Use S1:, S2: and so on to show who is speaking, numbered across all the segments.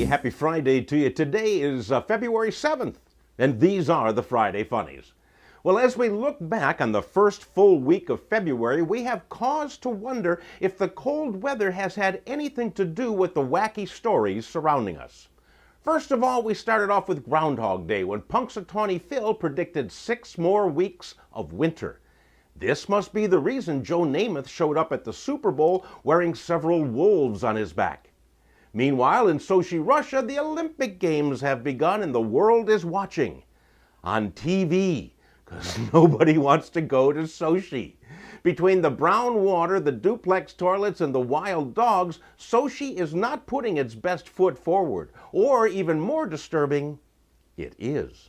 S1: happy Friday to you. Today is February 7th, and these are the Friday Funnies. Well, as we look back on the first full week of February, we have cause to wonder if the cold weather has had anything to do with the wacky stories surrounding us. First of all, we started off with Groundhog Day, when Punxsutawney Phil predicted 6 more weeks of winter. This must be the reason Joe Namath showed up at the Super Bowl wearing several wolves on his back. Meanwhile, in Sochi, Russia, the Olympic Games have begun and the world is watching on TV because nobody wants to go to Sochi. Between the brown water, the duplex toilets, and the wild dogs, Sochi is not putting its best foot forward. Or, even more disturbing, it is.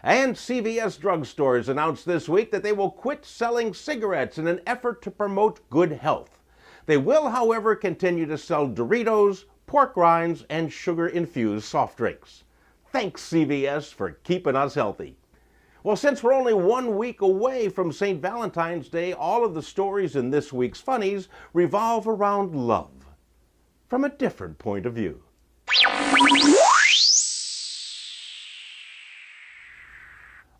S1: And CVS drugstores announced this week that they will quit selling cigarettes in an effort to promote good health. They will, however, continue to sell Doritos, pork rinds, and sugar-infused soft drinks. Thanks, CVS, for keeping us healthy. Well, since we're only 1 week away from St. Valentine's Day, all of the stories in this week's Funnies revolve around love, from a different point of view.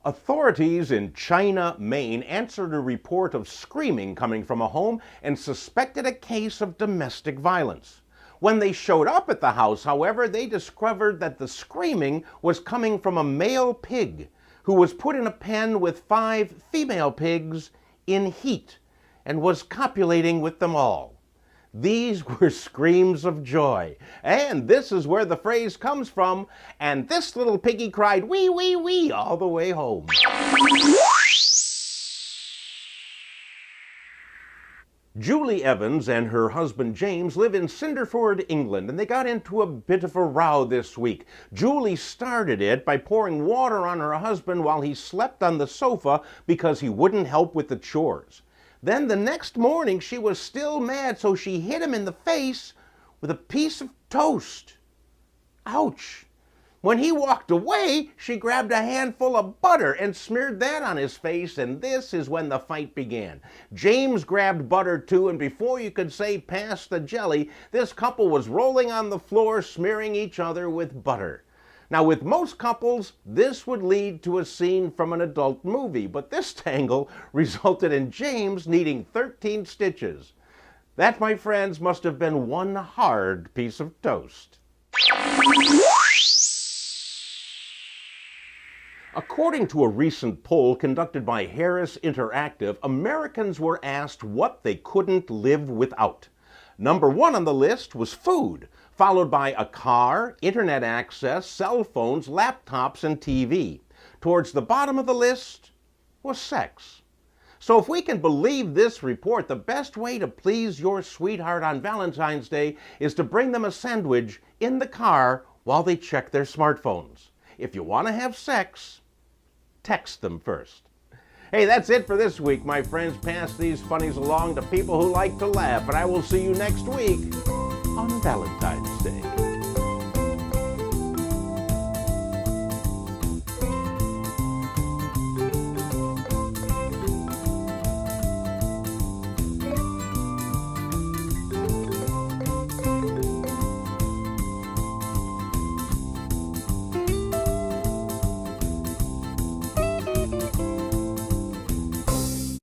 S1: Authorities in China, Maine answered a report of screaming coming from a home and suspected a case of domestic violence. When they showed up at the house, however, they discovered that the screaming was coming from a male pig who was put in a pen with 5 female pigs in heat and was copulating with them all. These were screams of joy. And this is where the phrase comes from, and this little piggy cried wee, wee, wee all the way home. Julie Evans and her husband James live in Cinderford, England, and they got into a bit of a row this week. Julie started it by pouring water on her husband while he slept on the sofa because he wouldn't help with the chores. Then the next morning she was still mad, so she hit him in the face with a piece of toast. Ouch! When he walked away, she grabbed a handful of butter and smeared that on his face, and this is when the fight began. James grabbed butter too, and before you could say pass the jelly, this couple was rolling on the floor smearing each other with butter. Now, with most couples, this would lead to a scene from an adult movie, but this tangle resulted in James needing 13 stitches. That, my friends, must have been one hard piece of toast. According to a recent poll conducted by Harris Interactive, Americans were asked what they couldn't live without. Number 1 on the list was food, followed by a car, internet access, cell phones, laptops, and TV. Towards the bottom of the list was sex. So if we can believe this report, the best way to please your sweetheart on Valentine's Day is to bring them a sandwich in the car while they check their smartphones. If you want to have sex, text them first. Hey, that's it for this week, my friends. Pass these funnies along to people who like to laugh, and I will see you next week on Valentine's Day.